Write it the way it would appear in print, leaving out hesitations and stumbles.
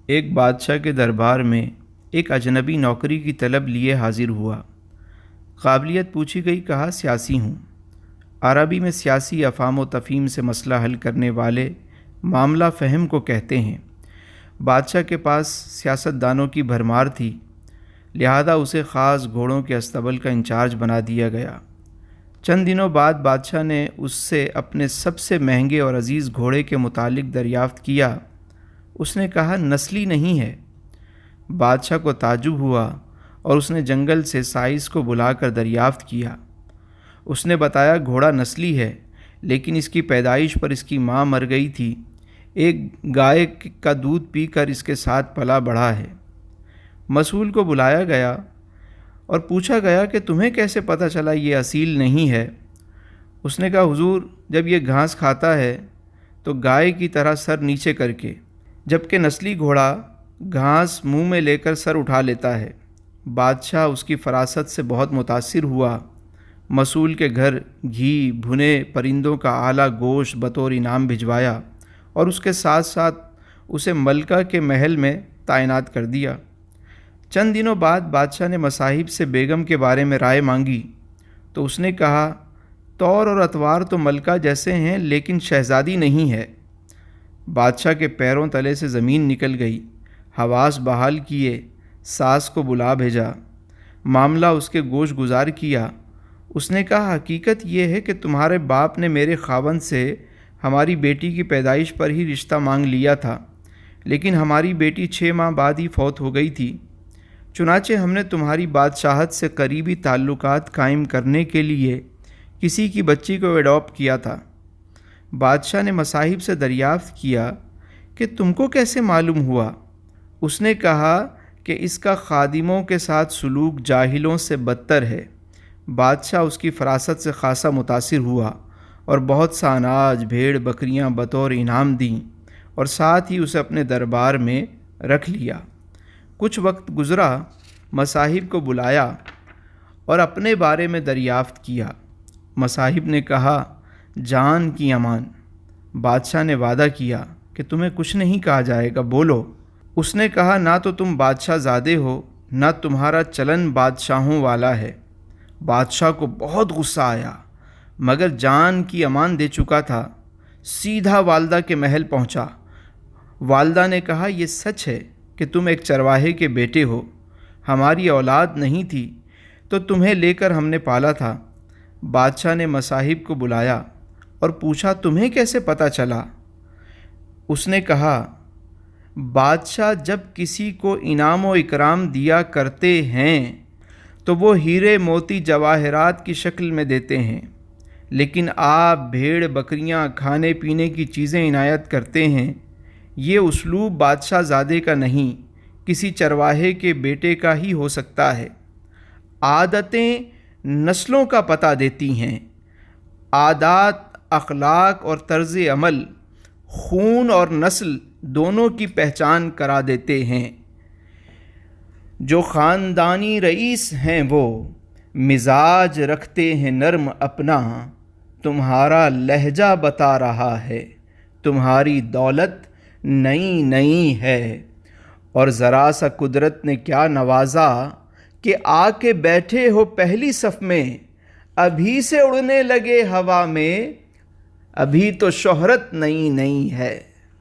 ایک بادشاہ کے دربار میں ایک اجنبی نوکری کی طلب لیے حاضر ہوا۔ قابلیت پوچھی گئی، کہا سیاسی ہوں۔ عربی میں سیاسی افہام و تفہیم سے مسئلہ حل کرنے والے معاملہ فہم کو کہتے ہیں۔ بادشاہ کے پاس سیاست دانوں کی بھرمار تھی، لہذا اسے خاص گھوڑوں کے استبل کا انچارج بنا دیا گیا۔ چند دنوں بعد بادشاہ نے اس سے اپنے سب سے مہنگے اور عزیز گھوڑے کے متعلق دریافت کیا۔ اس نے کہا نسلی نہیں ہے۔ بادشاہ کو تعجب ہوا اور اس نے جنگل سے سائس کو بلا کر دریافت کیا۔ اس نے بتایا گھوڑا نسلی ہے، لیکن اس کی پیدائش پر اس کی ماں مر گئی تھی۔ ایک گائے کا دودھ پی کر اس کے ساتھ پلا بڑھا ہے۔ مسئول کو بلایا گیا اور پوچھا گیا کہ تمہیں کیسے پتہ چلا یہ اصیل نہیں ہے؟ اس نے کہا حضور، جب یہ گھاس کھاتا ہے تو گائے کی طرح سر نیچے کر کے، جبکہ نسلی گھوڑا گھاس منہ میں لے کر سر اٹھا لیتا ہے۔ بادشاہ اس کی فراست سے بہت متاثر ہوا۔ مسئول کے گھر گھی، بھنے پرندوں کا اعلیٰ گوشت بطور انعام بھجوایا اور اس کے ساتھ ساتھ اسے ملکہ کے محل میں تعینات کر دیا۔ چند دنوں بعد بادشاہ نے مصاحب سے بیگم کے بارے میں رائے مانگی تو اس نے کہا طور اور اطوار تو ملکہ جیسے ہیں، لیکن شہزادی نہیں ہے۔ بادشاہ کے پیروں تلے سے زمین نکل گئی، حواس بحال کیے، ساس کو بلا بھیجا، معاملہ اس کے گوش گزار کیا۔ اس نے کہا حقیقت یہ ہے کہ تمہارے باپ نے میرے خاوند سے ہماری بیٹی کی پیدائش پر ہی رشتہ مانگ لیا تھا، لیکن ہماری بیٹی 6 ماہ بعد ہی فوت ہو گئی تھی۔ چنانچہ ہم نے تمہاری بادشاہت سے قریبی تعلقات قائم کرنے کے لیے کسی کی بچی کو ایڈاپٹ کیا تھا۔ بادشاہ نے مصاحب سے دریافت کیا کہ تم کو کیسے معلوم ہوا؟ اس نے کہا کہ اس کا خادموں کے ساتھ سلوک جاہلوں سے بدتر ہے۔ بادشاہ اس کی فراست سے خاصا متاثر ہوا اور بہت سا اناج، بھیڑ بکریاں بطور انعام دیں اور ساتھ ہی اسے اپنے دربار میں رکھ لیا۔ کچھ وقت گزرا، مصاحب کو بلایا اور اپنے بارے میں دریافت کیا۔ مصاحب نے کہا جان کی امان۔ بادشاہ نے وعدہ کیا کہ تمہیں کچھ نہیں کہا جائے گا، بولو۔ اس نے کہا نہ تو تم بادشاہ زادے ہو، نہ تمہارا چلن بادشاہوں والا ہے۔ بادشاہ کو بہت غصہ آیا، مگر جان کی امان دے چکا تھا۔ سیدھا والدہ کے محل پہنچا۔ والدہ نے کہا یہ سچ ہے کہ تم ایک چرواہے کے بیٹے ہو، ہماری اولاد نہیں تھی تو تمہیں لے کر ہم نے پالا تھا۔ بادشاہ نے مصاحب کو بلایا اور پوچھا تمہیں کیسے پتہ چلا؟ اس نے کہا بادشاہ جب کسی کو انعام و اکرام دیا کرتے ہیں تو وہ ہیرے موتی جواہرات کی شکل میں دیتے ہیں، لیکن آپ بھیڑ بکریاں کھانے پینے کی چیزیں عنایت کرتے ہیں، یہ اسلوب بادشاہ زادے کا نہیں، کسی چرواہے کے بیٹے کا ہی ہو سکتا ہے۔ عادتیں نسلوں کا پتہ دیتی ہیں، عادات، اخلاق اور طرز عمل خون اور نسل دونوں کی پہچان کرا دیتے ہیں۔ جو خاندانی رئیس ہیں وہ مزاج رکھتے ہیں نرم اپنا، تمہارا لہجہ بتا رہا ہے تمہاری دولت نئی نئی ہے۔ اور ذرا سا قدرت نے کیا نوازا کہ آ کے بیٹھے ہو پہلی صف میں، ابھی سے اڑنے لگے ہوا میں، ابھی تو شہرت نئی نئی ہے۔